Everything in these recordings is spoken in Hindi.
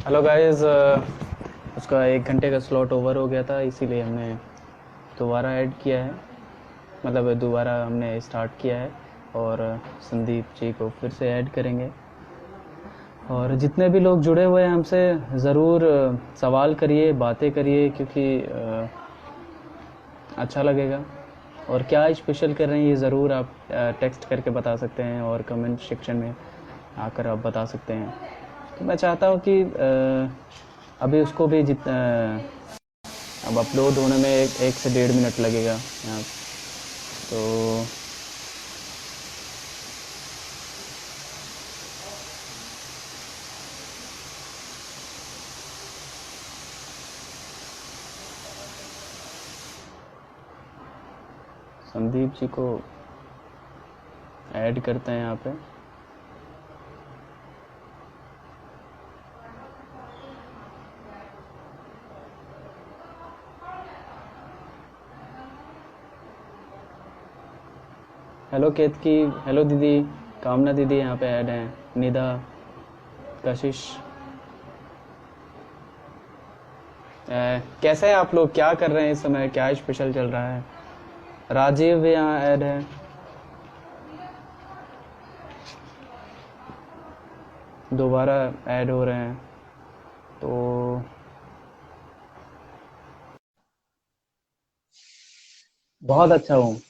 Hello guys. उसका 1 घंटे का स्लॉट ओवर हो गया था, इसीलिए हमने दोबारा ऐड किया है। मतलब दोबारा हमने स्टार्ट किया है और संदीप जी को फिर से ऐड करेंगे। और जितने भी लोग जुड़े हुए हैं हमसे, ज़रूर सवाल करिए, बातें करिए, क्योंकि अच्छा लगेगा। और क्या स्पेशल कर रहे हैं ये ज़रूर आप टेक्स्ट करके बता सकते हैं और कमेंट सेक्शन में आकर आप बता सकते हैं। तो मैं चाहता हूँ कि अभी उसको भी अब अपलोड होने में 1 से 1.5 मिनट लगेगा यहाँ। तो संदीप जी को ऐड करते हैं यहाँ पे। हेलो केतकी, हेलो दीदी, कामना दीदी यहाँ पे ऐड हैं, निदा, कशिश। कैसे हैं आप लोग, क्या कर रहे हैं इस समय, क्या स्पेशल चल रहा है? राजीव भी यहाँ ऐड है, दोबारा ऐड हो रहे हैं। तो बहुत अच्छा हूँ।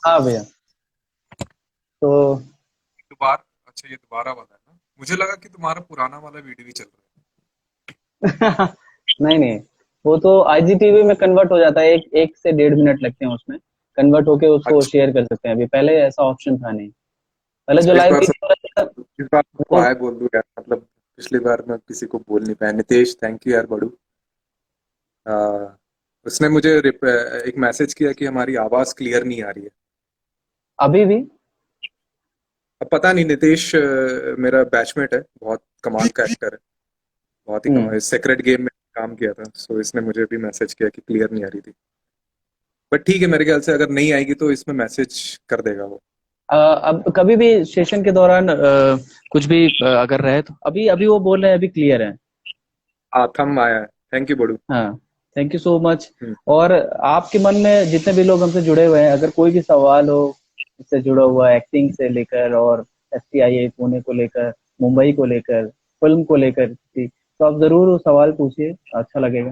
हाँ भैया। तो दोबारा अच्छा, ये दोबारा वाला है ना? मुझे लगा कि तुम्हारा पुराना वाला वीडियो ही चल रहा नहीं नहीं, वो तो आईजीटीवी में कन्वर्ट हो जाता है। एक 1 से 1.5 मिनट लगते हैं उसमें कन्वर्ट होके, है। उसको अच्छा। शेयर कर सकते हैं। अभी पहले ऐसा ऑप्शन था नहीं। पहले जो अच्छा, लाइव वीडियो रहता था इस बार सबको वो। हाय बोल दूं यार, मतलब पिछली बार मैं किसी को बोल नहीं पाया। नितेश, थैंक यू यार बड़ू। आ, उसने मुझे एक मैसेज किया कि हमारी आवाज क्लियर नहीं आ रही है। अभी भी। अब पता नहीं, नितेश मेरा बैचमेट है, बहुत कमाल का एक्टर है। बहुत ही हम्म। कमाल, सेक्रेट गेम में काम किया था, सो इसने मुझे भी मैसेज किया कि क्लियर नहीं आ रही थी। बट ठीक है, मेरे ख्याल से अगर नहीं आएगी तो इसमें मैसेज कर देगा वो। अब कभी भी सेशन के दौरान कुछ भी अगर रहे तो अभी अभी वो बोल रहे हैं अभी क्लियर है। थम आया है। थैंक यू बड़ू। हाँ, थैंक यू सो मच। हम्म। और आपके मन में जितने भी लोग हमसे जुड़े हुए हैं, अगर कोई भी सवाल हो इससे जुड़ा हुआ, एक्टिंग से लेकर और एफटीआई पुणे को लेकर, मुंबई को लेकर, फिल्म को लेकर तो आप जरूर वो सवाल पूछिए, अच्छा लगेगा।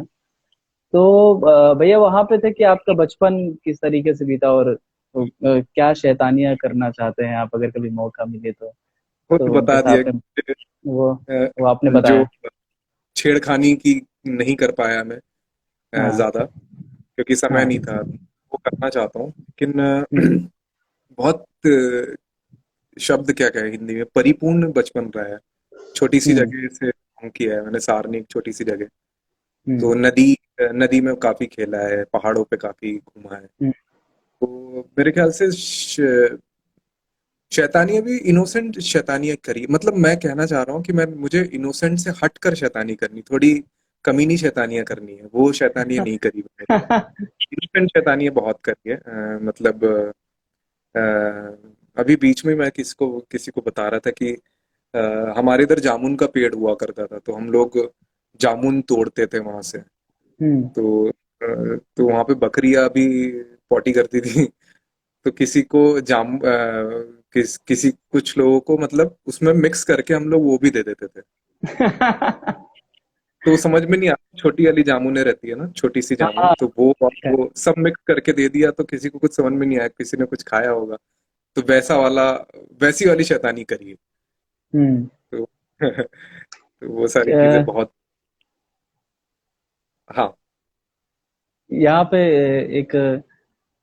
तो भैया वहां पे थे कि आपका बचपन किस तरीके से बीता, और क्या शैतानियां करना चाहते हैं आप, अगर कभी मौका मिले वो तो तो बता जैसा दिया आपने कि, वो अ, वो आपने जो बताया। छेड़खानी की नहीं कर पाया मैं हाँ। ज्यादा, क्योंकि समय हाँ। नहीं था। वो करना चाहता हूँ, लेकिन हम्म। बहुत शब्द क्या कहे हिंदी में, परिपूर्ण बचपन रहा है। छोटी सी हम्म। जगह से belong किया है मैंने, सारनी एक छोटी सी जगह। हम्म। तो नदी, नदी में काफी खेला है, पहाड़ों पे काफी घूमा है। हम्म। तो मेरे ख्याल से शैतानियां भी इनोसेंट शैतानियां करी, मतलब मैं कहना चाह रहा हूँ कि मैं मुझे इनोसेंट से हट कर शैतानी करनी, थोड़ी कमीनी शैतानियां करनी है। वो शैतानियां नहीं करी मैंने। इनोसेंट शैतानियां बहुत करी है। मतलब अभी बीच में मैं किसी को बता रहा था कि हमारे इधर जामुन का पेड़ हुआ करता था, तो हम लोग जामुन तोड़ते थे वहां से। हम्म। तो वहां पे बकरियां भी पॉटी करती थी। तो किसी को किसी कुछ लोगों को मतलब उसमें मिक्स करके हम लोग वो भी दे देते थे। तो समझ में नहीं आता, छोटी वाली जामुने रहती है ना, छोटी सी जामुन, हाँ। तो वो सब मिक्स करके दे दिया, तो किसी को कुछ समझ में नहीं आया, किसी ने कुछ खाया होगा। तो वैसी वाली शैतानी करी है। हम्म। तो तो वो सारी चीजें अ, बहुत। हाँ। यहाँ पे एक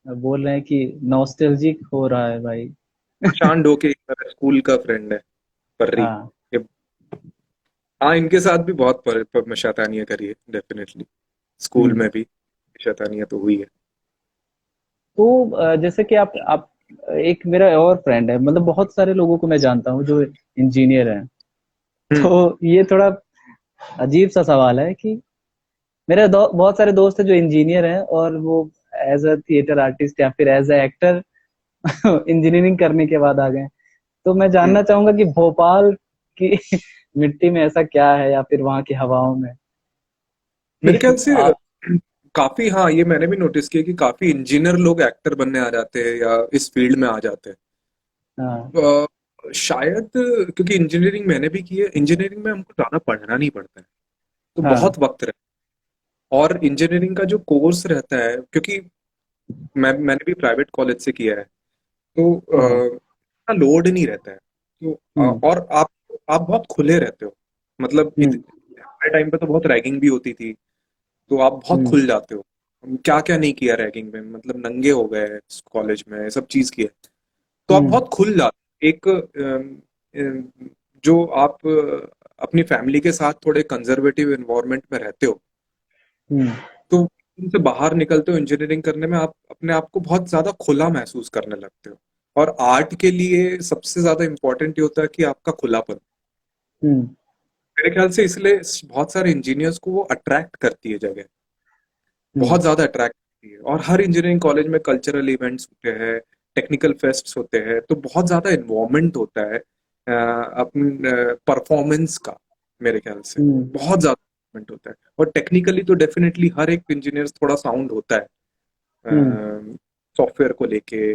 बोल रहे हैं कि नॉस्टैल्जिक हो रहा है भाई। शान डोके एक मेरा स्कूल का फ्रेंड है, पर्री। हाँ। ये हाँ, इनके साथ भी बहुत शैतानियां करी है डेफिनेटली। स्कूल हम्म। में भी शैतानियां तो हुई है। तो जैसे कि आप एक मेरा और फ्रेंड है, मतलब बहुत सारे लोगों को मैं जानता हूँ जो इंजीनियर हैं। हम्म। तो ये थोड़ा अजीब सा सवाल है कि मेरे बहुत सारे दोस्त हैं जो इंजीनियर हैं, और वो एज अ थिएटर आर्टिस्ट या फिर एज अ एक्टर इंजीनियरिंग करने के बाद आ गए। तो मैं हम्म। जानना चाहूंगा कि भोपाल कि मिट्टी में ऐसा क्या है या फिर वहाँ की हवाओं में मेरे ख्याल कि से आप। काफी, हाँ, ये मैंने भी नोटिस किया कि काफी इंजीनियर लोग एक्टर बनने आ जाते हैं या इस फील्ड में आ जाते हैं। हाँ। शायद क्योंकि इंजीनियरिंग मैंने भी की है, इंजीनियरिंग में हमको ज्यादा पढ़ना नहीं पड़ता है, तो हाँ। बहुत वक्त रहता है। और इंजीनियरिंग का जो कोर्स रहता है, क्योंकि मैंने भी प्राइवेट कॉलेज से किया है, तो हाँ। इतना लोड नहीं रहता है। तो हम्म। और आप बहुत खुले रहते हो। मतलब हम्म। हमारे टाइम पे तो बहुत रैगिंग भी होती थी, तो आप बहुत हम्म। खुल जाते हो। क्या क्या नहीं किया रैगिंग में, मतलब नंगे हो गए कॉलेज में, सब चीज किया। तो आप हम्म। बहुत खुल जाते हो। एक जो आप अपनी फैमिली के साथ थोड़े कंजर्वेटिव एनवायरनमेंट में रहते हो, हम्म। तो उनसे बाहर निकलते हो इंजीनियरिंग करने में, आप अपने आप को बहुत ज्यादा खुला महसूस करने लगते हो। और आर्ट के लिए सबसे ज्यादा इंपॉर्टेंट ये होता है कि आपका खुलापन। हम्म। मेरे ख्याल से इसलिए बहुत सारे इंजीनियर्स को वो अट्रैक्ट करती है जगह, हम्म। बहुत ज्यादा अट्रैक्ट करती है। और हर इंजीनियरिंग कॉलेज में कल्चरल इवेंट्स होते हैं, टेक्निकल फेस्ट्स होते हैं, तो बहुत ज्यादा इन्वॉल्वमेंट होता है अपने परफॉर्मेंस का। मेरे ख्याल से हम्म। बहुत ज्यादा involvement होता है। और टेक्निकली तो डेफिनेटली हर एक इंजीनियर थोड़ा साउंड होता है, हम्म। सॉफ्टवेयर को लेके,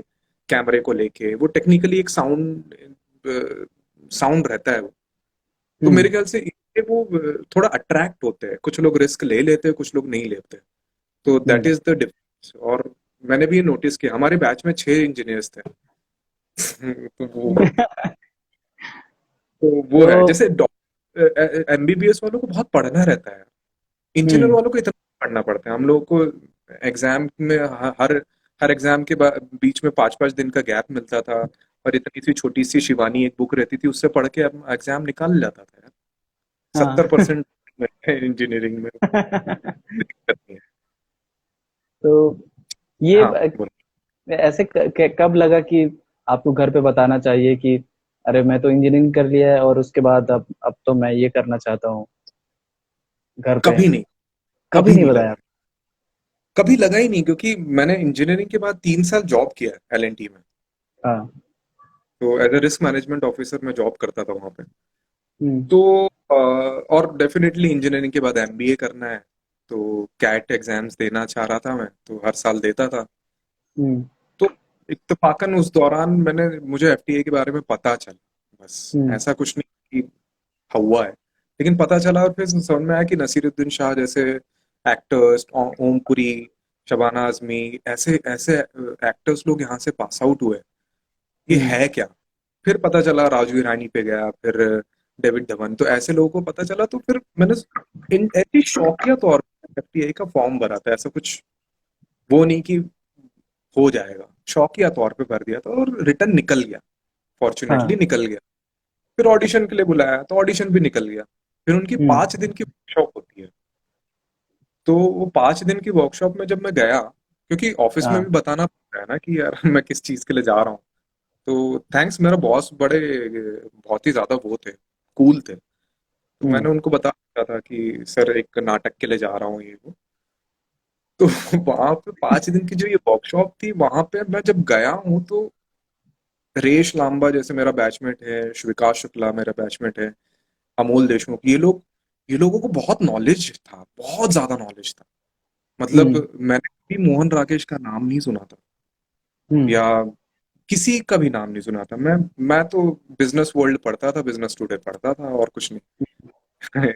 कैमरे को लेके, वो टेक्निकली एक साउंड साउंड रहता है वो। तो हम्म। मेरे ख्याल से इससे वो थोड़ा अट्रैक्ट होते हैं। कुछ लोग रिस्क ले लेते हैं, कुछ लोग नहीं लेते। तो that hmm. Is the difference. और मैंने भी ये नोटिस किया, हमारे बैच में 6 इंजीनियर्स थे। तो वो है तो जैसे एमबीबीएस वालों को बहुत पढ़ना रहता है, इंजीनियर हम्म। वालों को इतना पढ़ना पड़ता है। हम लोगों को एग्जाम में हर हर एग्जाम के बीच में 5-5 दिन का गैप मिलता था। और इतनी सी छोटी सी शिवानी एक बुक रहती थी, उससे पढ़ के हम एग्जाम निकाल जाता था यार। हाँ। 70% इंजीनियरिंग में दिक्कत नहीं है। तो ये हाँ, बोलो। ऐसे कब लगा कि आपको घर पे बताना चाहिए कि अरे मैं तो इंजीनियरिंग कर लिया है और उसके बाद अब तो मैं ये करना चाहता हूँ घर पे। कभी नहीं, कभी कभी नहीं नहीं बताया? लगा, कभी लगा ही नहीं, क्योंकि मैंने इंजीनियरिंग के बाद 3 साल जॉब किया है एलएनटी में। हाँ। तो as a risk management officer मैं जॉब करता था वहां पे। हम्म। तो और डेफिनेटली इंजीनियरिंग के बाद एमबीए करना है, तो कैट एग्जाम्स देना चाह रहा था मैं, तो हर साल देता था। हम्म। तो इत्तेफाकन उस दौरान मुझे एफटीए के बारे में पता चला, बस। हम्म। ऐसा कुछ नहीं कि हुआ है, लेकिन पता चला। और फिर समझ में आया कि नसीरुद्दीन शाह जैसे एक्टर्स, ओमपुरी, शबाना आजमी, ऐसे ऐसे एक्टर्स लोग यहाँ से पास आउट हुए। ये हम्म। है क्या? फिर पता चला, राजू ईरानी पे गया, फिर डेविड धवन, तो ऐसे लोगों को पता चला। तो फिर मैंने इन ऐसी शौकिया तौर पर एफटीआई का फॉर्म भरा था। ऐसा कुछ वो नहीं कि हो जाएगा, शौकिया तौर पे भर दिया था और रिटर्न निकल गया, फॉर्चुनेटली हाँ। निकल गया। फिर ऑडिशन के लिए बुलाया तो ऑडिशन भी निकल गया। फिर उनकी हम्म। 5 दिन की वर्कशॉप होती है। तो वो 5 दिन की वर्कशॉप में जब मैं गया, क्योंकि ऑफिस में भी हाँ। बताना पड़ता है ना कि यार मैं किस चीज के लिए जा रहा हूँ। तो थैंक्स, मेरा बॉस बड़े बहुत ही ज्यादा वो थे, कूल थे। तो हम्म। मैंने उनको बता दिया था कि सर एक नाटक के लिए जा रहा हूँ, ये वो। तो वहां पे 5 दिन की जो ये वर्कशॉप थी, वहां पे मैं जब गया हूँ, तो रेश लांबा जैसे मेरा बैचमेट है, विकास शुक्ला मेरा बैचमेट है, अमोल देशमुख, ये लोगों को बहुत नॉलेज था, बहुत ज्यादा नॉलेज था। मतलब हम्म। मैंने भी मोहन राकेश का नाम नहीं सुना था, हम्म। या किसी का भी नाम नहीं सुना था। मैं तो बिजनेस वर्ल्ड पढ़ता था, बिजनेस टुडे पढ़ता था, और कुछ नहीं।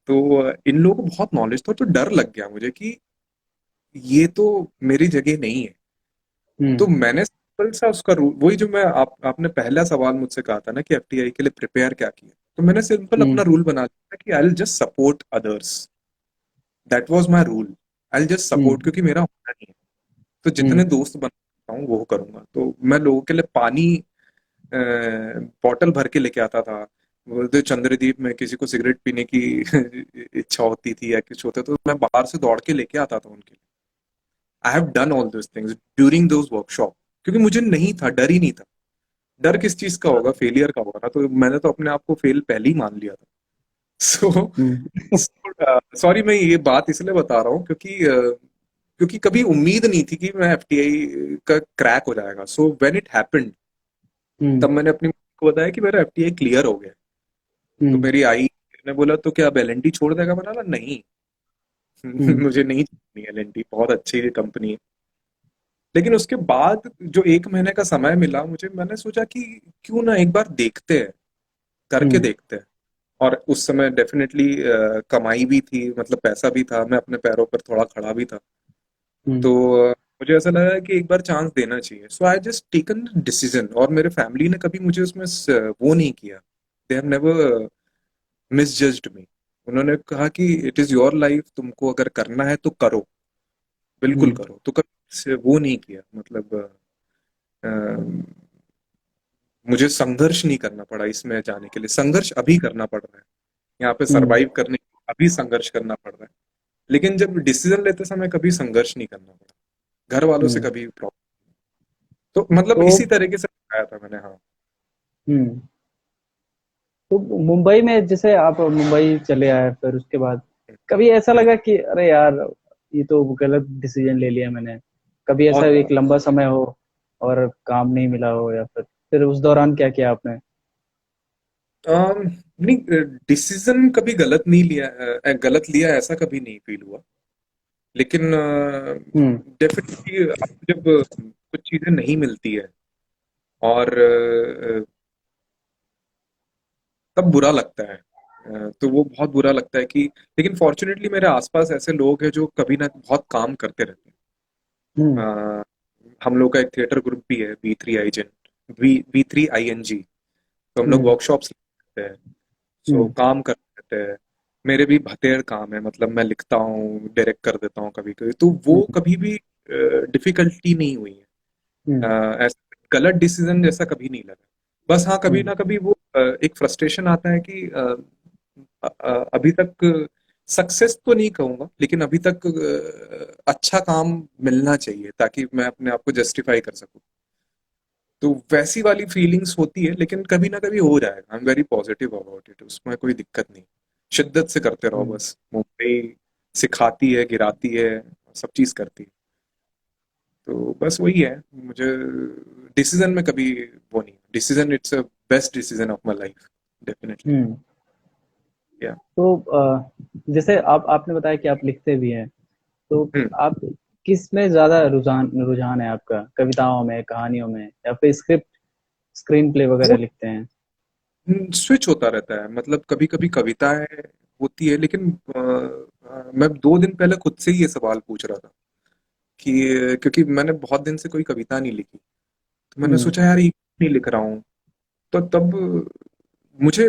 तो इन लोगों को बहुत नॉलेज था, तो डर लग गया मुझे कि ये तो मेरी जगह नहीं है। तो हम्म। मैंने सिंपल सा उसका रूल, वही जो आपने पहला सवाल मुझसे कहा था ना कि एफटीआई के लिए प्रिपेयर क्या किया, तो मैंने सिंपल हम्म। अपना रूल बना लिया कि I will just support others. That was my rule, I will just support, hmm. क्योंकि मेरा होना नहीं है। तो जितने हम्म। दोस्त बना सकता हूँ वो करूंगा। तो मैं लोगों के लिए पानी बॉटल भर के लेके आता था। बोलते चंद्रदीप में किसी को सिगरेट पीने की इच्छा होती थी या कुछ होता, तो मैं बाहर से दौड़ के लेके आता था उनके लिए। I have done all this things during those workshop, क्योंकि मुझे नहीं था, डर ही नहीं था। डर किस चीज का होगा? फेलियर का होगा ना। तो मैंने तो अपने आप को फेल पहले ही मान लिया था। सो हम्म। सॉरी, मैं ये बात इसलिए बता रहा हूँ क्योंकि कभी उम्मीद नहीं थी कि मैं एफटीआई का क्रैक हो जाएगा। सो व्हेन इट हैपेंड, हम्म। तब मैंने अपनी मम्मी को बताया कि मेरा एफटीआई क्लियर हो गया। तो हम्म। मेरी आई ने बोला तो क्या अब एल छोड़ देगा, मैंने बोला नहीं। हम्म। मुझे नहीं छोड़नी एल, बहुत अच्छी कंपनी है। लेकिन उसके बाद जो 1 महीने का समय मिला मुझे, मैंने सोचा कि क्यों ना एक बार देखते हैं, करके हम्म। देखते हैं। और उस समय डेफिनेटली कमाई भी थी, मतलब पैसा भी था, मैं अपने पैरों पर थोड़ा खड़ा भी था। हम्म। तो मुझे ऐसा लगा कि एक बार चांस देना चाहिए, सो आई जस्ट टेकन डिसीजन। और मेरे फैमिली ने कभी मुझे उसमें वो नहीं किया, दे हैव नेवर मिसजज्ड मी। उन्होंने कहा कि इट इज योर लाइफ, तुमको अगर करना है तो करो, बिल्कुल हम्म। करो। तो कभी वो नहीं किया, मतलब अ, मुझे संघर्ष नहीं करना पड़ा इसमें जाने के लिए। संघर्ष अभी करना पड़ रहा है, यहाँ पे हम्म। सरवाइव करने के लिए अभी संघर्ष करना पड़ रहा है। लेकिन जब डिसीजन लेते समय कभी संघर्ष नहीं करना पड़ा, घर वालों से हम्म। कभी प्रॉब्लम। तो मतलब तो इसी तरीके से बताया था मैंने, हाँ। हम्म। तो मुंबई में जैसे आप मुंबई चले आए, फिर उसके बाद कभी ऐसा हम्म, लगा कि अरे यार, ये तो गलत डिसीजन ले लिया मैंने? कभी ऐसा बहुत एक बार। लंबा समय हो और काम नहीं मिला हो, या फिर उस दौरान क्या किया आपने? नहीं, डिसीजन कभी गलत नहीं लिया, गलत लिया ऐसा कभी नहीं फील हुआ। लेकिन हम्म। डेफिनेटली आपको जब कुछ चीजें नहीं मिलती है और तब बुरा लगता है। तो वो बहुत बुरा लगता है कि, लेकिन फॉर्चुनेटली मेरे आसपास ऐसे लोग हैं जो कभी ना बहुत काम करते रहते हम्म। हैं। हम लोग का एक थिएटर ग्रुप भी है, B3ING। तो हम लोग हम्म। वर्कशॉप्स करते हैं, सो हम्म। काम करते रहते हैं। मेरे भी भतेड़ काम है, मतलब मैं लिखता हूँ, डायरेक्ट कर देता हूँ कभी कभी, तो वो हम्म। कभी भी डिफिकल्टी नहीं हुई है। हम्म। ऐसा गलत डिसीजन जैसा कभी नहीं लगा। बस हाँ, कभी हम्म। ना कभी वो एक फ्रस्ट्रेशन आता है कि अभी तक सक्सेस तो नहीं कहूंगा, लेकिन अभी तक अच्छा काम मिलना चाहिए ताकि मैं अपने आप को जस्टिफाई कर सकूं। तो वैसी वाली फीलिंग्स होती है, लेकिन कभी ना कभी हो जाएगा। I am very positive about it, उसमें कोई दिक्कत नहीं। शिद्दत से करते रहो हम्म। बस। मुंबई सिखाती है, गिराती है, सब चीज करती है। तो बस वही है मुझे। डिसीजन में कभी वो नहीं, decision it's a best decision of my life, definitely. Hmm. या तो जैसे आपने बताया कि आप लिखते भी हैं, तो हम्म आप किस में ज्यादा रुझान रुझान है आपका? कविताओं में, कहानियों में, या फिर स्क्रिप्ट, स्क्रीन प्ले वगैरह वो लिखते हैं? स्विच होता रहता है, मतलब कभी कभी कविताएं होती है, लेकिन मैं 2 दिन पहले खुद से ही ये सवाल पूछ रहा था कि, क्योंकि मैंने बहुत दिन से कोई कविता नहीं लिखी, तो मैंने हम्म। सोचा यार ये नहीं लिख रहा हूँ। तो तब मुझे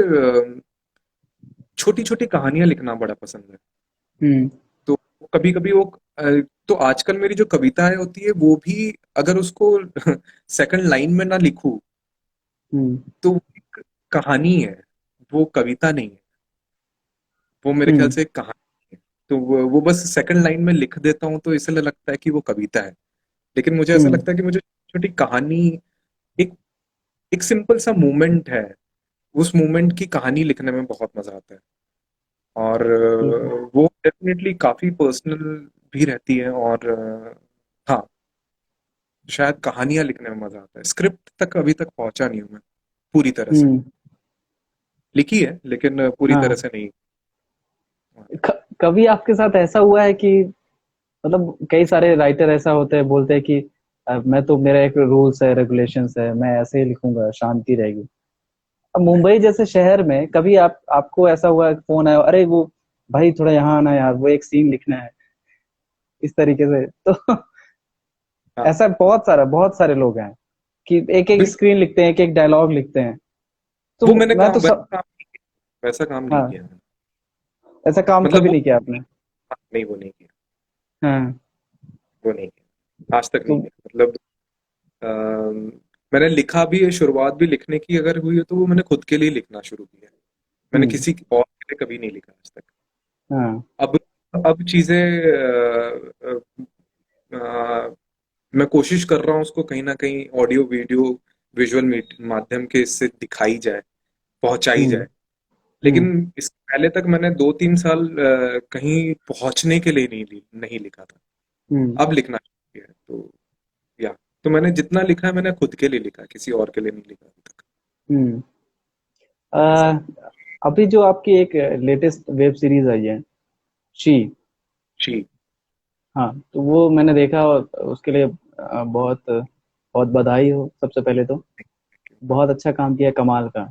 छोटी छोटी कहानियां लिखना बड़ा पसंद है। हम्म। तो कभी कभी वो अ, तो आजकल मेरी जो कविताएं होती है वो भी, अगर उसको सेकंड लाइन में ना लिखूं, हम्म। तो वो एक कहानी है, वो कविता नहीं है। वो मेरे ख्याल हम्म। से एक कहानी है। तो वो बस सेकंड लाइन में लिख देता हूँ तो इसलिए लगता है कि वो कविता है। लेकिन मुझे ऐसा हम्म। लगता है कि मुझे छोटी कहानी, एक एक सिंपल सा मोमेंट है, उस मोमेंट की कहानी लिखने में बहुत मजा आता है। और ठीक है। वो डेफिनेटली काफी पर्सनल भी रहती है। और हाँ, शायद कहानियां लिखने में मजा आता है। स्क्रिप्ट तक अभी तक पहुंचा नहीं हूं मैं पूरी तरह से। हम्म। लिखी है लेकिन पूरी तरह हाँ। से नहीं। कभी आपके साथ ऐसा हुआ है कि, मतलब कई सारे राइटर ऐसा होते हैं, बोलते हैं कि मैं तो, मेरा एक रूल्स है, रेगुलेशंस है, मैं ऐसे ही लिखूंगा, शांति रहेगी"। अब मुंबई जैसे शहर में कभी आपको ऐसा हुआ, फोन आया, अरे वो भाई थोड़ा यहाँ आना यार, वो एक सीन लिखना है, इस तरीके से तो हाँ, ऐसा बहुत सारे लोग हैं कि एक एक बिल्कुल। स्क्रीन लिखते हैं, एक एक डायलॉग लिखते हैं। तो वो मैंने मैं तो काम सब, वैसा काम नहीं हाँ, किया मैंने। ऐसा काम मतलब कभी वो, नहीं किया आपने? नहीं वो नहीं किया, हाँ। वो नहीं किया, आज तक नहीं तो किया। मतलब अम, मैंने लिखा भी है, शुरुआत भी लिखने की अगर हुई है तो वो मैंने खुद के लिए लिखना शुरू किया। मैंने हम्म। किसी और के लिए कभी नहीं लिखा आज तक। हाँ। अब अब चीजें अ, मैं कोशिश कर रहा हूँ उसको कहीं ना कहीं ऑडियो वीडियो विजुअल माध्यम के इससे दिखाई जाए, पहुंचाई हम्म। जाए। हम्म। लेकिन इस पहले तक मैंने 2-3 साल कहीं पहुंचने के लिए नहीं लिखा था। हम्म। अब लिखना शुरू किया है। तो या तो मैंने जितना लिखा है मैंने खुद के लिए लिखा है, किसी और के लिए नहीं लिखा अभी तक। हम्म। ऐसा आ, है। अभी जो आपकी एक लेटेस्ट वेब सीरीज आई है, शी, जी। हाँ, तो वो मैंने देखा, और उसके लिए बहुत बहुत बधाई हो सबसे पहले तो। बहुत अच्छा काम किया, कमाल का।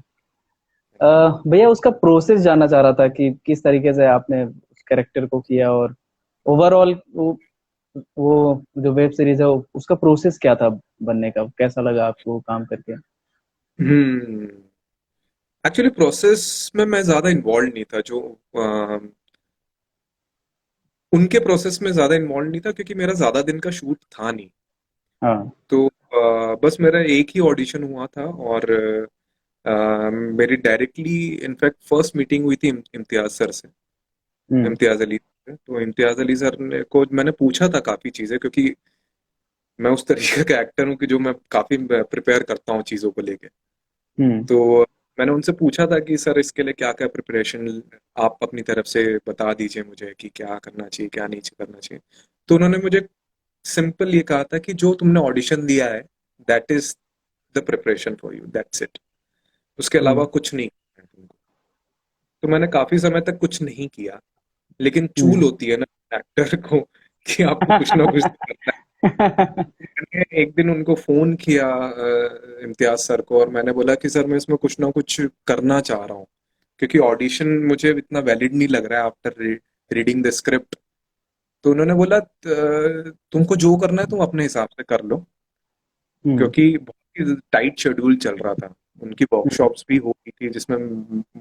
भैया उसका प्रोसेस जानना चाह रहा था कि किस तरीके से आपने उस कैरेक्टर को किया, और ओवरऑल वो जो वेब सीरीज है उसका प्रोसेस क्या था बनने का, कैसा लगा आपको काम करके? हम्म। एक्चुअली प्रोसेस में मैं ज्यादा इन्वॉल्व नहीं था, जो उनके प्रोसेस में ज्यादा इन्वॉल्व नहीं था, क्योंकि मेरा ज्यादा दिन का शूट था नहीं। हाँ। तो बस मेरा एक ही ऑडिशन हुआ था, और मेरी डायरेक्टली इनफैक्ट फर्स्ट मीटिंग हुई थी इम्तियाज सर से, हम्म। इम्तियाज अली से। तो इम्तियाज अली सर ने को मैंने पूछा था काफी चीजें, क्योंकि मैं उस तरीके का एक्टर हूँ कि जो मैं काफी प्रिपेयर करता हूँ चीजों को लेके। हम्म। तो मैंने उनसे पूछा था कि सर इसके लिए क्या क्या प्रिपरेशन आप अपनी तरफ से बता दीजिए मुझे, कि क्या करना चाहिए क्या नहीं करना चाहिए। तो उन्होंने मुझे सिंपल ये कहा था कि जो तुमने ऑडिशन दिया है, that is the preparation for you, that's it. उसके अलावा हम्म। कुछ नहीं करना है तुमको। तो मैंने काफी समय तक कुछ नहीं किया, लेकिन चूल हम्म। होती है ना एक्टर को, कि आपको कुछ ना कुछ तो करना है। मैंने एक दिन उनको फोन किया, इम्तियाज सर को, और मैंने बोला कि सर मैं इसमें कुछ ना कुछ करना चाह रहा हूँ, क्योंकि ऑडिशन मुझे इतना वैलिड नहीं लग रहा है आफ्टर रीडिंग द स्क्रिप्ट। तो उन्होंने बोला तुमको जो करना है तुम अपने हिसाब से कर लो, हम्म। क्योंकि बहुत ही टाइट शेड्यूल चल रहा था। उनकी हम्म। वर्कशॉप्स भी हो रही थी, जिसमें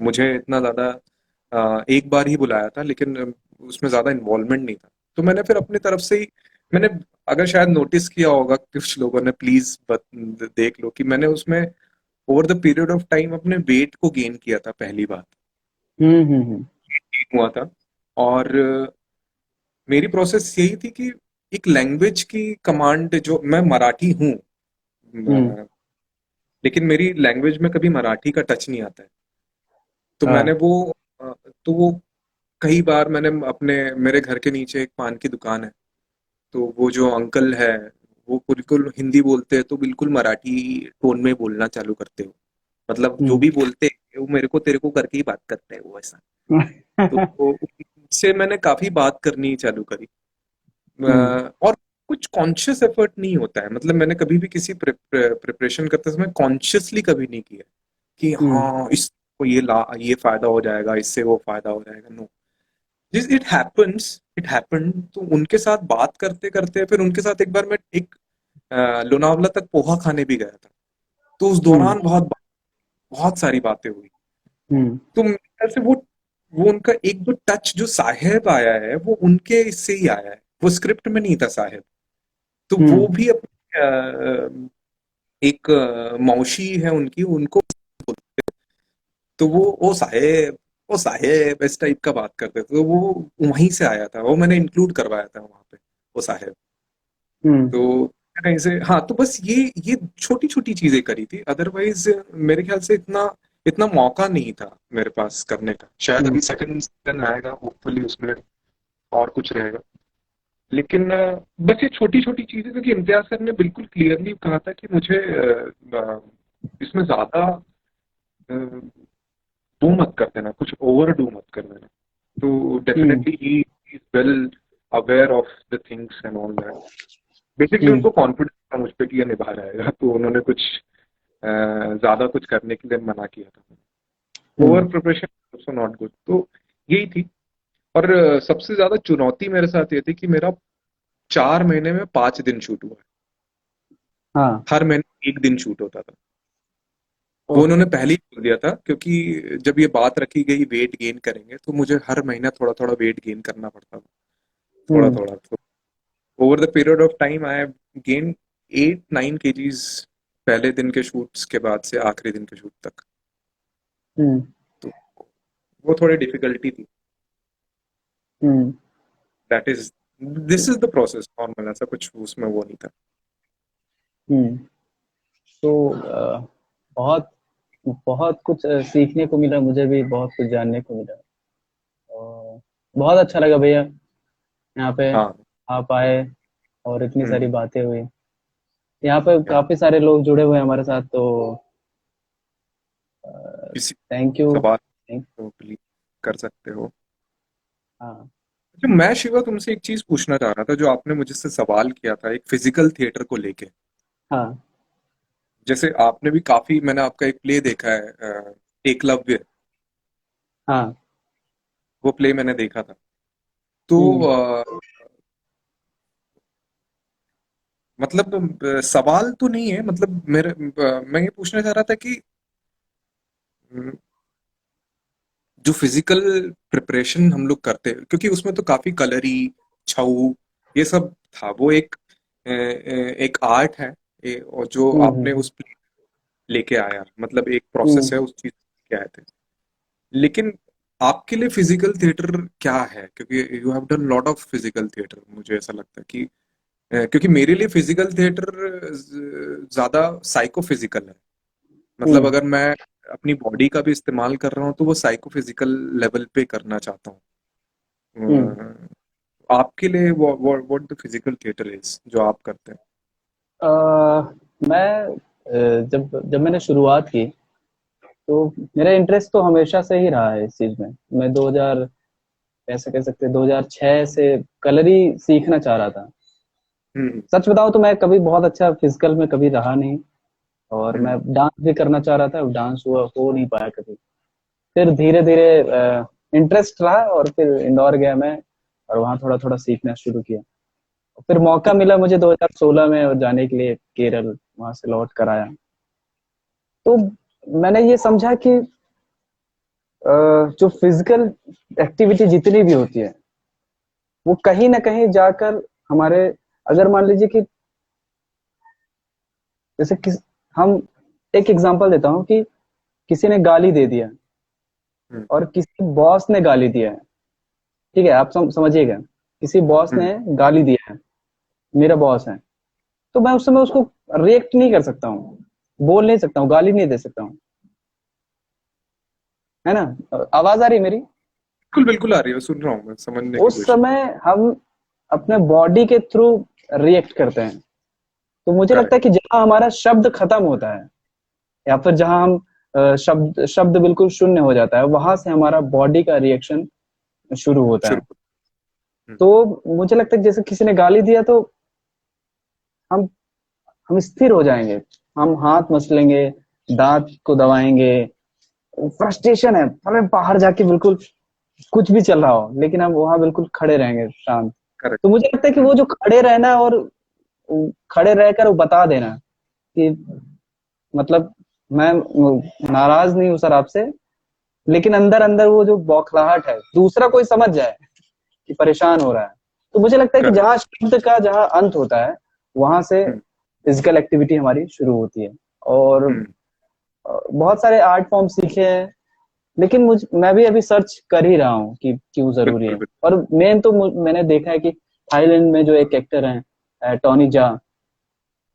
मुझे इतना ज्यादा एक बार ही बुलाया था, लेकिन उसमें ज्यादा इन्वॉल्वमेंट नहीं था। तो मैंने फिर अपनी तरफ से ही, मैंने, अगर शायद नोटिस किया होगा कुछ लोगों ने, प्लीज देख लो कि मैंने उसमें over the period of time अपने वेट को गेन किया था पहली बार। हम्म। हम्म। हुआ था। और मेरी प्रोसेस यही थी कि एक लैंग्वेज की कमांड, जो मैं मराठी हूँ, हम्म। लेकिन मेरी लैंग्वेज में कभी मराठी का टच नहीं आता है। तो मैंने हाँ। अ, तो वो कई बार मैंने अपने, मेरे घर के नीचे एक पान की दुकान है, तो वो जो अंकल है, वो बिल्कुल हिंदी बोलते हैं तो बिल्कुल मराठी टोन में बोलना चालू करते हो। मतलब जो हम्म। भी बोलते हैं वो मेरे को तेरे को करके ही बात करते हैं वो, ऐसा। तो उससे मैंने काफी बात करनी चालू करी। हम्म। और कुछ कॉन्शियस एफर्ट नहीं होता है, मतलब मैंने कभी भी किसी प्रिपरेशन करते समय कॉन्शियसली कभी नहीं किया कि हम्म। हाँ इसको ये फायदा हो जाएगा, इससे वो फायदा हो जाएगा। नो, जिस इट हैपन। तो उनके साथ बात करते करते फिर उनके साथ एक बार मैं एक लोनावला तक पोहा खाने भी गया था। तो उस हम्म। दौरान बहुत बहुत सारी बातें हुई। हम्म। तो मेरे ख्याल से वो उनका एक दो टच जो साहेब आया है, वो उनके इससे ही आया है, वो स्क्रिप्ट में नहीं था साहेब। तो वो हम्म। भी अपनी एक मौसी है उनकी, उनको, तो वो साहेब इस टाइप का बात करते थे। तो वो वहीं से आया था, वो मैंने इंक्लूड करवाया था वहां पे, वो साहेब। हम्म। तो कहीं से, हाँ, तो बस ये छोटी छोटी चीजें करी थी, अदरवाइज मेरे ख्याल से इतना इतना मौका नहीं था मेरे पास करने का। शायद हम्म। अभी सेकंड सीजन आएगा, होपफुली उसमें और कुछ रहेगा। लेकिन बस ये छोटी छोटी चीजें, क्योंकि इम्तियाज सर ने बिल्कुल क्लियरली कहा था कि मुझे इसमें ज्यादा डू मत कर देना, कुछ ओवर डू मत कर देना। तो hmm. Definitely he is well aware of the things and all that. Basically hmm. उनको कॉन्फिडेंस था मुझ पे कि ये निभा रहेगा, तो उन्होंने कुछ ज्यादा कुछ करने के लिए मना किया था। Hmm. Over preparation also not good. तो यही थी। और सबसे ज्यादा चुनौती मेरे साथ ये थी कि मेरा 4 महीने में 5 दिन शूट हुआ है। हाँ। हर महीने एक दिन शूट होता था। वो ओके। उन्होंने पहले ही बोल दिया था, क्योंकि जब ये बात रखी गई वेट गेन करेंगे, तो मुझे हर महीना थोड़ा थोड़ा वेट गेन करना पड़ता था, थोड़ा हम्म। थोड़ा। तो over the period of time I have gain 8-9 kgs, पहले दिन के शूट्स के बाद से आखिरी दिन के शूट तक। हम्म। तो वो थोड़ी डिफिकल्टी थी। Hmm. That is this is the process normal, ऐसा कुछ उसमें वो नहीं था। हम्म। तो बहुत बहुत कुछ सीखने को मिला, मुझे भी बहुत कुछ जानने को मिला। और बहुत अच्छा लगा भैया, यहाँ पे हाँ। आप आए और इतनी सारी हम्म। बातें हुई। यहाँ पे या काफी सारे लोग जुड़े हुए हैं हमारे साथ, तो किसी थैंक यू। सवाल नहीं। तो प्लीज कर सकते हो। हाँ अच्छा, मैं शिवा तुमसे एक चीज पूछना चाह रहा था, जो आपने मुझसे सवाल किया था एक फिजिकल थिएटर को लेके। हाँ जैसे आपने भी काफी, मैंने आपका एक प्ले देखा है, एकलव्य। हाँ। वो प्ले मैंने देखा था। तो हम्म मतलब सवाल तो नहीं है, मतलब मैं ये पूछना चाह रहा था कि अ, जो फिजिकल प्रिपरेशन हम लोग करते हैं, क्योंकि उसमें तो काफी कलरी, छऊ, ये सब था। वो एक आर्ट है, और जो आपने हम्म उस लेके आया, मतलब एक प्रोसेस हम्म है उस चीज के आए थे। लेकिन आपके लिए फिजिकल थिएटर क्या है? क्योंकि you have done lot of physical theatre, मुझे ऐसा लगता है कि क्योंकि मेरे लिए फिजिकल थिएटर ज्यादा साइकोफिजिकल है। मतलब हम्म अगर मैं अपनी बॉडी का भी इस्तेमाल कर रहा हूँ तो वो साइकोफिजिकल लेवल पे करना चाहता हम्म। हूँ। आपके लिए what the physical theatre is जो आप करते हैं? अ, मैं जब जब मैंने शुरुआत की तो मेरा इंटरेस्ट तो हमेशा से ही रहा है इस चीज में। मैं 2000, ऐसे कह सकते हैं 2006 से कलरी सीखना चाह रहा था। हम्म सच बताऊं तो मैं कभी बहुत अच्छा फिजिकल में कभी रहा नहीं, और मैं हम्म डांस भी करना चाह रहा था, डांस हुआ हो नहीं पाया कभी। फिर धीरे धीरे इंटरेस्ट रहा और फिर इंदौर गया मैं, और वहाँ थोड़ा थोड़ा सीखना शुरू किया। फिर मौका मिला मुझे 2016 में और जाने के लिए केरल, वहां से लौट कर आया। तो मैंने ये समझा कि जो फिजिकल एक्टिविटी जितनी भी होती है वो कहीं ना कहीं जाकर हमारे, अगर मान लीजिए कि जैसे हम, एक एग्जांपल देता हूँ कि किसी ने गाली दे दिया हम्म और किसी बॉस ने गाली दिया है। ठीक है, आप समझिएगा, किसी बॉस हम्म ने गाली दिया है, मेरा बॉस है, तो मैं उस समय उसको रिएक्ट नहीं कर सकता हूँ, बोल नहीं सकता हूँ, गाली नहीं दे सकता हूँ, है ना? आवाज आ रही है मेरी? बिल्कुल बिल्कुल आ रही है, सुन रहा हूँ, मैं समझने की उस कोशिश। समय हम अपने बॉडी के थ्रू रिएक्ट करते हैं। तो मुझे लगता करेक्ट। है कि जहां हमारा शब्द खत्म होता है, या फिर जहां हम शब्द शब्द बिल्कुल शून्य हो जाता है, वहां से हमारा बॉडी का रिएक्शन शुरू होता है। शुरू। हम्म तो मुझे लगता है कि जैसे किसी ने गाली दिया तो हम हम स्थिर हो जाएंगे, हम हाथ मसलेंगे, दांत को दबाएंगे। फ्रस्ट्रेशन है, हमें बाहर जाके बिल्कुल कुछ भी चल रहा हो लेकिन हम वहां बिल्कुल खड़े रहेंगे शांत। करेक्ट। तो मुझे लगता है कि हम्म वो जो खड़े रहना और खड़े रहकर वो बता देना कि मतलब मैं नाराज नहीं हूँ सर आपसे, लेकिन अंदर अंदर वो जो बौखलाहट है, दूसरा कोई समझ जाए कि परेशान हो रहा है। तो मुझे लगता है कि करेक्ट। जहाँ शब्द का जहाँ अंत होता है वहां से हम्म फिजिकल एक्टिविटी हमारी शुरू होती है। और हम्म बहुत सारे आर्ट फॉर्म सीखे हैं, लेकिन मैं भी अभी सर्च कर ही रहा हूँ कि क्यों जरूरी बिल्कुल है। बिल्कुल। और मेन तो मैंने देखा है कि थाईलैंड में जो एक एक्टर हैं, टोनी जा,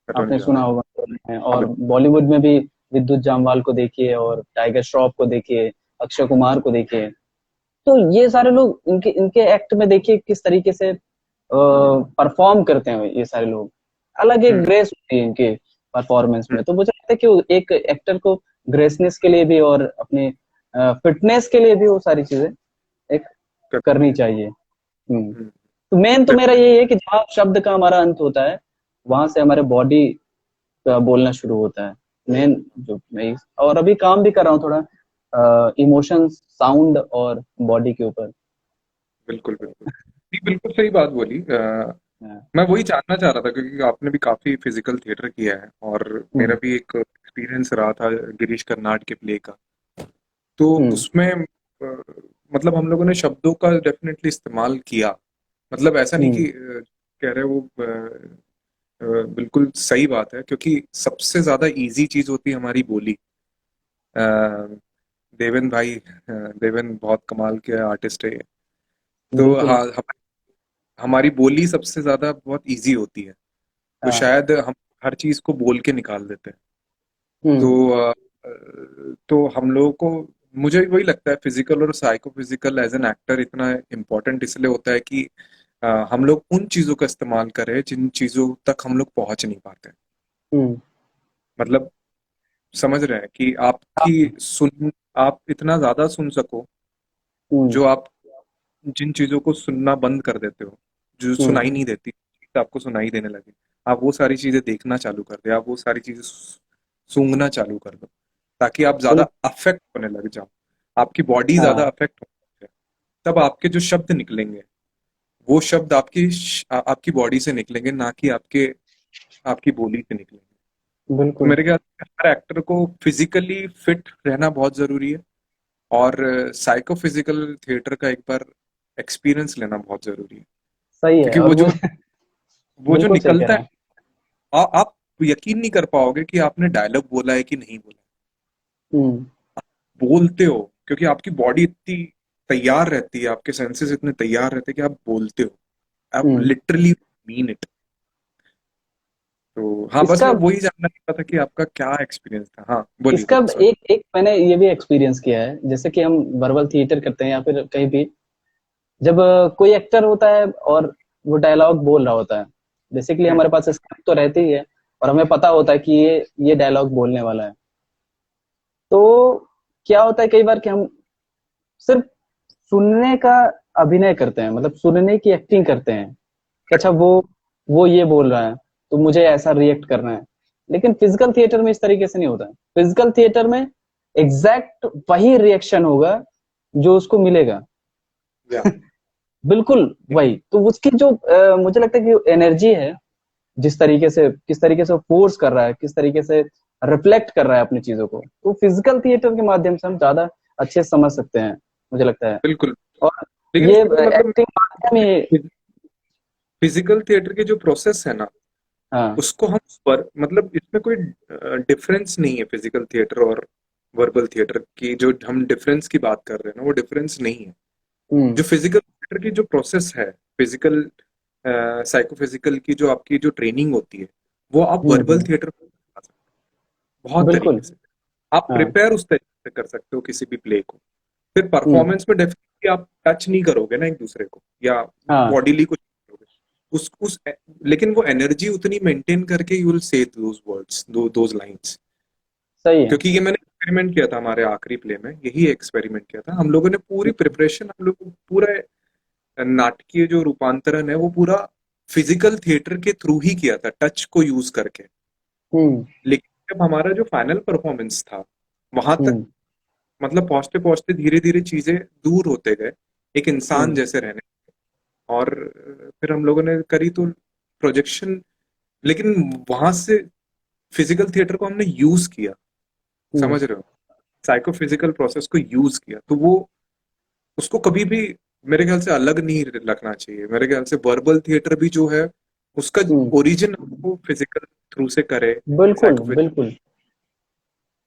कटौनी आपने जा। सुना होगा। हाँ और बिल्कुल। बॉलीवुड में भी विद्युत जामवाल को देखिए, और टाइगर श्रॉफ को देखिए, अक्षय कुमार को देखिए। तो ये सारे लोग, इनके इनके एक्ट में देखिए किस तरीके से परफॉर्म करते हैं ये सारे लोग। अलग एक हम्म ग्रेस होती है इनके परफॉर्मेंस में। हम्म तो मुझे लगता है कि एक एक्टर को ग्रेसनेस के लिए भी और अपने फिटनेस के लिए भी वो सारी चीजें एक करनी करनी चाहिए। चाहिए। हम्म। हम्म तो मेन तो मेरा डेफिनेटली। यही है कि जहाँ शब्द का हमारा अंत होता है वहां से हमारे बॉडी का बोलना शुरू होता है। मेन जो मैं और अभी काम भी कर रहा हूँ थोड़ा इमोशंस, साउंड और बॉडी के ऊपर। बिल्कुल बिल्कुल। नहीं, बिल्कुल सही बात बोली। हाँ। मैं वही जानना चाह रहा था, क्योंकि आपने भी काफी फिजिकल थिएटर किया है और मेरा हम्म भी एक एक्सपीरियंस रहा था गिरीश कर्नाड के प्ले का। तो हम्म उसमें मतलब हम लोगों ने शब्दों का डेफिनेटली इस्तेमाल किया। मतलब ऐसा नहीं हम्म कि कह रहे वो बिल्कुल सही बात है, क्योंकि सबसे ज्यादा इजी चीज होती है हमारी बोली। अ, देवेन भाई, देवेन बहुत कमाल के आर्टिस्ट है ये। तो बिल्कुल। हाँ, हमारी बोली सबसे ज्यादा बहुत इजी होती है। तो हाँ। शायद हम हर चीज को बोल के निकाल देते हैं। तो हम्म तो हम लोगों को, मुझे वही लगता है फिजिकल और psycho physical as an actor इतना इम्पोर्टेंट इसलिए होता है कि हम लोग उन चीजों का इस्तेमाल करें जिन चीजों तक हम लोग पहुंच नहीं पाते हैं। हम्म। मतलब समझ रहे हैं कि आपकी सुन आप इतना ज्यादा सुन सको, हम्म। जो आप जिन चीजों को सुनना बंद कर देते हो, जो हम्म। सुनाई नहीं देती, आपको सुनाई देने लगे, आप वो सारी चीजें देखना चालू कर दे, आप वो सारी चीजें सूंघना चालू कर दो, ताकि आप ज्यादा बिल, अफेक्ट होने लग जाओ, आपकी बॉडी ज्यादा हाँ अफेक्ट हो जाए। तब आपके जो शब्द निकलेंगे, वो शब्द आपकी बॉडी से निकलेंगे, ना कि आपकी बोली से निकलेंगे। तो बिल्कुल मेरे ख्याल से हर एक्टर को फिजिकली फिट रहना बहुत जरूरी है, और साइकोफिजिकल थिएटर का एक बार एक्सपीरियंस लेना बहुत जरूरी है। सही है। क्योंकि और वो जो बिल्कुल सही कह निकलता रहे है, हैं। आप यकीन नहीं कर पाओगे कि आपने डायलॉग बोला है कि नहीं बोला। हम्म। बोलते हो, क्योंकि आपकी बॉडी इतनी तैयार रहती है, आपके सेंसेस इतने तैयार रहते हैं कि आप बोलते हो, आप हम्म। Literally mean it. तो हाँ, बस इसका मैं वही जानना चाहता था कि आपका क्या एक्सपीरियंस था। हाँ, बोलिए इसका बोलिए, सॉरी। एक एक मैंने ये भी एक्सपीरियंस किया है, जैसे कि हम वर्बल थिएटर करते हैं या फिर कहीं भी, जब कोई एक्टर होता है और वो डायलॉग बोल रहा होता है, बेसिकली हम्म, हमारे पास स्क्रिप्ट तो रहती ही है और हमें पता होता है कि ये डायलॉग बोलने वाला है। तो क्या होता है कई बार कि हम सिर्फ सुनने का अभिनय करते हैं, मतलब सुनने की एक्टिंग करते हैं कि अच्छा वो ये बोल रहा है तो मुझे ऐसा रिएक्ट करना है। लेकिन फिजिकल थिएटर में इस तरीके से नहीं होता है। फिजिकल थिएटर में एग्जैक्ट वही रिएक्शन होगा जो उसको मिलेगा। या बिल्कुल वही। तो उसकी जो मुझे लगता है कि एनर्जी है, जिस तरीके से किस तरीके से फोर्स कर रहा है, किस तरीके से रिफ्लेक्ट कर रहा है अपनी चीजों को, तो फिजिकल थिएटर के माध्यम से हम ज्यादा अच्छे से समझ सकते हैं, मुझे लगता है। बिल्कुल। और लेकिन ये इसमें मतलब एक्टिंग माध्यम ही। फिजिकल थिएटर की जो प्रोसेस है ना, हाँ। उसको हम पर मतलब इसमें कोई डिफरेंस नहीं है फिजिकल थिएटर और वर्बल थिएटर की। जो हम डिफरेंस की बात कर रहे हैं ना, वो डिफरेंस नहीं है। हम्म। जो फिजिकल थिएटर की जो प्रोसेस है, फिजिकल साइकोफिजिकल की जो आपकी जो ट्रेनिंग होती है, वो आप वर्बल हम्म। थिएटर में कर सकते हो बहुत बिल्कुल। तरीके से। आप हाँ। प्रिपेयर उस तरीके से कर सकते हो किसी भी प्ले को। फिर हम्म। परफॉर्मेंस में डेफिनेटली आप टच नहीं करोगे ना एक दूसरे को, या हाँ। बॉडीली कुछ नहीं करोगे उस लेकिन वो एनर्जी उतनी मेंटेन करके you will say those words, those lines. सही है। क्योंकि ये मैंने एक्सपेरिमेंट किया था हमारे आखिरी प्ले में, यही एक्सपेरिमेंट किया था हम लोगों ने। पूरी प्रिपरेशन हम लोग पूरा नाटकीय जो रूपांतरण है वो पूरा फिजिकल थिएटर के थ्रू ही किया था, टच को यूज करके। हम्म। लेकिन जब हमारा जो फाइनल परफॉर्मेंस था, वहां तक हम्म। मतलब पहुंचते पहुंचते धीरे धीरे चीजें दूर होते गए, एक इंसान हम्म। जैसे रहने। और फिर हम लोगों ने करी तो प्रोजेक्शन, लेकिन वहां से फिजिकल थिएटर को हमने यूज किया, हम्म। समझ रहे हो, साइको फिजिकल प्रोसेस को यूज किया। तो वो उसको कभी भी मेरे ख्याल से अलग नहीं रखना चाहिए। मेरे ख्याल से वर्बल थिएटर भी जो है, उसका हम्म। ओरिजिन वो फिजिकल थ्रू से करे, बिल्कुल साइको, बिल्कुल।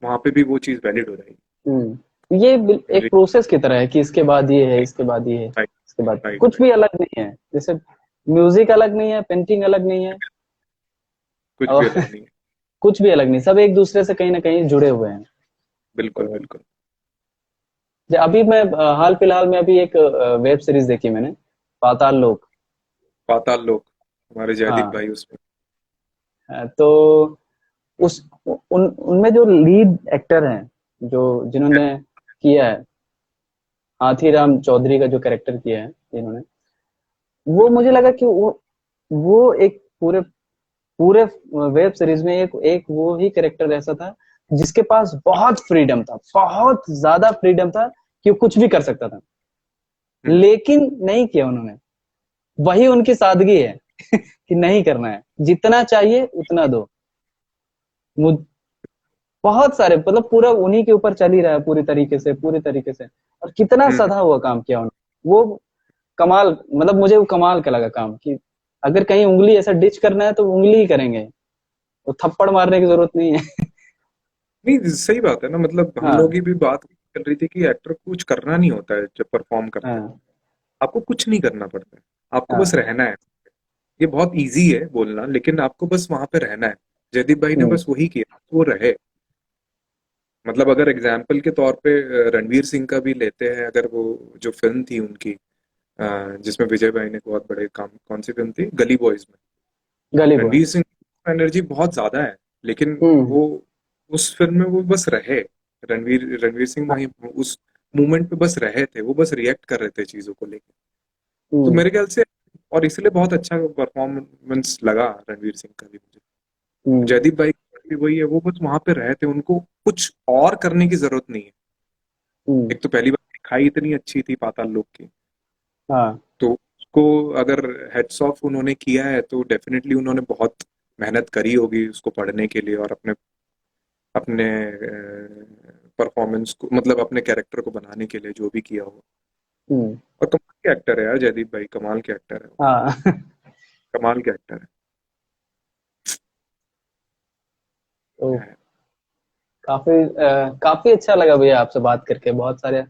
वहां पे भी वो चीज वैलिड हो रहेगी। ये एक मुझे प्रोसेस की तरह है कि इसके बाद ये है, इसके बाद ये है, राइट, इसके बाद राइट, कुछ राइट। भी अलग नहीं है। जैसे म्यूजिक अलग नहीं है, पेंटिंग अलग नहीं है, कुछ और भी अलग नहीं है। कुछ भी अलग नहीं, सब एक दूसरे से कहीं ना कहीं जुड़े हुए हैं। बिल्कुल तो बिल्कुल। अभी मैं हाल फिलहाल में अभी एक वेब सीरीज देखी मैंने, पाताल लोक। पाताल लोक, हमारे जयदीप हाँ। भाई उसमें। तो उस उनमें जो लीड एक्टर हैं, जो जिन्होंने किया है, हाथीराम चौधरी का जो कैरेक्टर किया है इन्होंने, वो बिल्कुल। मुझे लगा कि वो एक पूरे पूरे वेब सीरीज में एक एक वो ही कैरेक्टर ऐसा था जिसके पास बहुत फ्रीडम था, बहुत ज्यादा फ्रीडम था कि वो कुछ भी कर सकता था। हम्म, लेकिन नहीं किया उन्होंने। वही उनकी सादगी है कि नहीं करना है, जितना चाहिए उतना दो। मुझ बहुत सारे मतलब पूरा उन्हीं के ऊपर चल ही रहा है पूरी तरीके से, पूरी तरीके से। और कितना हम्म, सधा हुआ काम किया उन्होंने वो। कमाल, मतलब मुझे वो कमाल का लगा काम कि अगर कहीं उंगली ऐसा डिच करना है तो उंगली ही करेंगे, तो थप्पड़ मारने की जरूरत नहीं है। नहीं सही बात है ना, मतलब हम लोग हाँ। की भी बात चल रही थी कि एक्टर को कुछ करना नहीं होता है जब परफॉर्म करते हैं। हाँ। आपको कुछ नहीं करना पड़ता है, आपको बस हाँ। रहना है। ये बहुत इजी है बोलना, लेकिन आपको बस वहां पे रहना है। जयदीप भाई ने हम्म। बस वही किया, वो रहे। मतलब अगर एग्जाम्पल के तौर पे रणवीर सिंह का भी लेते हैं, अगर वो जो फिल्म थी उनकी, जिसमें विजय भाई ने बहुत बड़े काम, कौन सी फिल्म थी, गली बॉयज में। गली बॉय। रणवीर सिंह की एनर्जी बहुत ज्यादा है, लेकिन हम्म। वो उस फिल्म में वो बस रहे। रणवीर रणवीर सिंह हाँ। वहीं उस मोमेंट पे बस रहे थे, वो बस रिएक्ट कर रहे थे चीजों को लेके। तो हम्म। मेरे ख्याल से और इसलिए बहुत अच्छा परफॉर्मेंस लगा रणवीर सिंह का भी मुझे। हम्म। जयदीप भाई भी वही है, वो बस वहां पे रहे थे, उनको कुछ और करने की जरूरत नहीं है। हम्म। एक तो पहली बार दिखाई इतनी अच्छी थी पाताल लोक की, हाँ। तो उसको अगर हेड्स ऑफ उन्होंने किया है तो डेफिनेटली उन्होंने बहुत मेहनत करी होगी उसको पढ़ने के लिए और अपने अपने परफॉर्मेंस को, मतलब अपने कैरेक्टर को बनाने के लिए जो भी किया हो। हम्म। और कमाल के एक्टर है यार जयदीप भाई, कमाल के एक्टर है, हाँ। कमाल के एक्टर तो है। काफी अच्छा लगा भैया आपसे बात करके। बहुत सारे,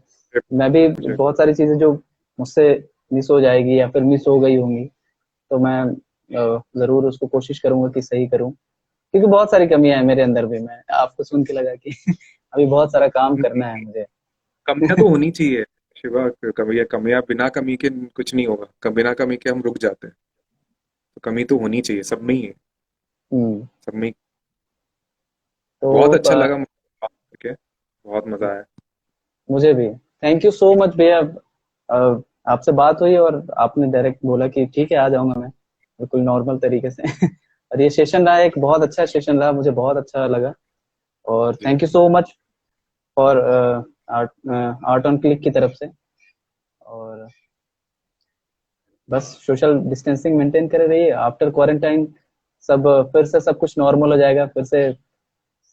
मैं भी मुझे बहुत सारी चीजें जो मुझसे मिस हो जाएगी या फिर मिस हो गई होंगी, तो मैं जरूर उसको कोशिश करूंगा कि सही करूं, क्योंकि बहुत सारी कमियां हैं मेरे अंदर भी। मैं आपको सुन के लगा कि अभी बहुत सारा काम करना है मुझे। कमियां तो होनी चाहिए शिवा, कमियां कमियां बिना कमी के कुछ नहीं होगा, बिना कमी के हम रुक जाते हैं। तो कमी तो होनी चाहिए, सब में ही है, हम्म। सब में ही। तो बहुत अच्छा अ, लगा मुझे बात करके, बहुत मजा आया। मुझे भी थैंक यू सो मच भैया। अ, आपसे बात हुई और आपने डायरेक्ट बोला कि ठीक है आ जाऊंगा मैं, बिल्कुल नॉर्मल तरीके से। और ये सेशन रहा, एक बहुत अच्छा सेशन रहा, मुझे बहुत अच्छा लगा। और जी thank you so much for art art on click की तरफ से। और बस सोशल डिस्टेंसिंग मेंटेन करे रहिए। आफ्टर क्वारंटाइन सब फिर से सब कुछ नॉर्मल हो जाएगा, फिर से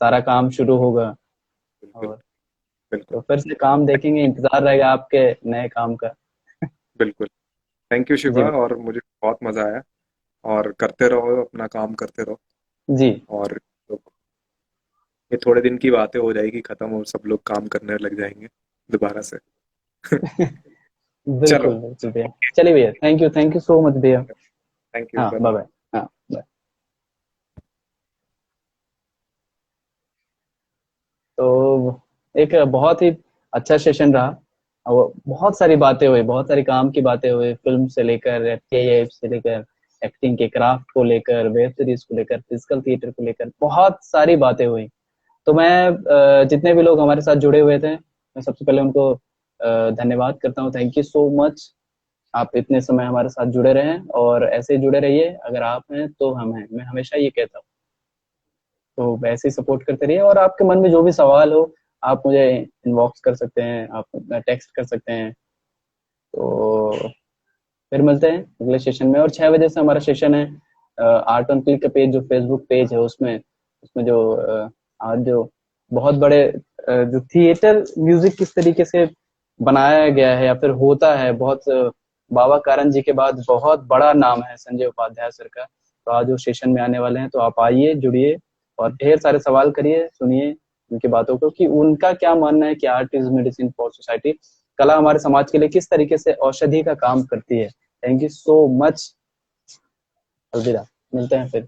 सारा काम शुरू होगा। बिल्कुल, और बिल्कुल, तो फिर से काम देखेंगे, इंतजार रहेगा आपके नए काम का। बिल्कुल। थैंक यू जी शिवा, और मुझे बहुत मजा आया। और करते रहो, अपना काम करते रहो। जी। और ये थोड़े दिन की बातें हो जाएगी खत्म, और सब लोग काम करने लग जाएंगे दोबारा से। चलो, बिल्कुल बिल्कुल भैया। चलिए भैया, थैंक यू सो मच भैया। थैंक यू, हाँ बाय बाय बाय। बाय। हाँ bye। तो एक बहुत ही अच्छा सेशन रहा। और बहुत सारी बातें हुई, बहुत सारी काम की बातें हुई, फिल्म से लेकर एफ से लेकर एक्टिंग के क्राफ्ट को लेकर, वेब सीरीज को लेकर, फिजिकल थिएटर को लेकर बहुत सारी बातें हुई। तो मैं जितने भी लोग हमारे साथ जुड़े हुए थे, मैं सबसे पहले उनको धन्यवाद करता हूँ। Thank you so much. आप इतने समय हमारे साथ जुड़े रहें और ऐसे ही जुड़े रहिए। अगर आप हैं तो हम हैं, मैं हमेशा ये कहता हूँ। तो वैसे ही सपोर्ट करते रहिए, और आपके मन में जो भी सवाल हो आप मुझे इनबॉक्स कर सकते हैं, आप टेक्स्ट कर सकते हैं। तो फिर मिलते हैं अगले सेशन में। और 6 बजे से हमारा सेशन है आर्ट ऑन क्लिक का पेज, जो फेसबुक पेज है, उसमें उसमें जो आज जो बहुत बड़े जो थिएटर म्यूजिक किस तरीके से बनाया गया है या फिर होता है, बहुत बाबा कारन जी के बाद बहुत बड़ा नाम है संजय उपाध्याय सर का। तो आज वो सेशन में आने वाले हैं, तो आप आइए, जुड़िए और ढेर सारे सवाल करिए, सुनिए उनकी बातों को कि उनका क्या मानना है कि art is medicine for society, कला हमारे समाज के लिए किस तरीके से औषधि का काम करती है। Thank you so much. अलविदा, मिलते हैं फिर।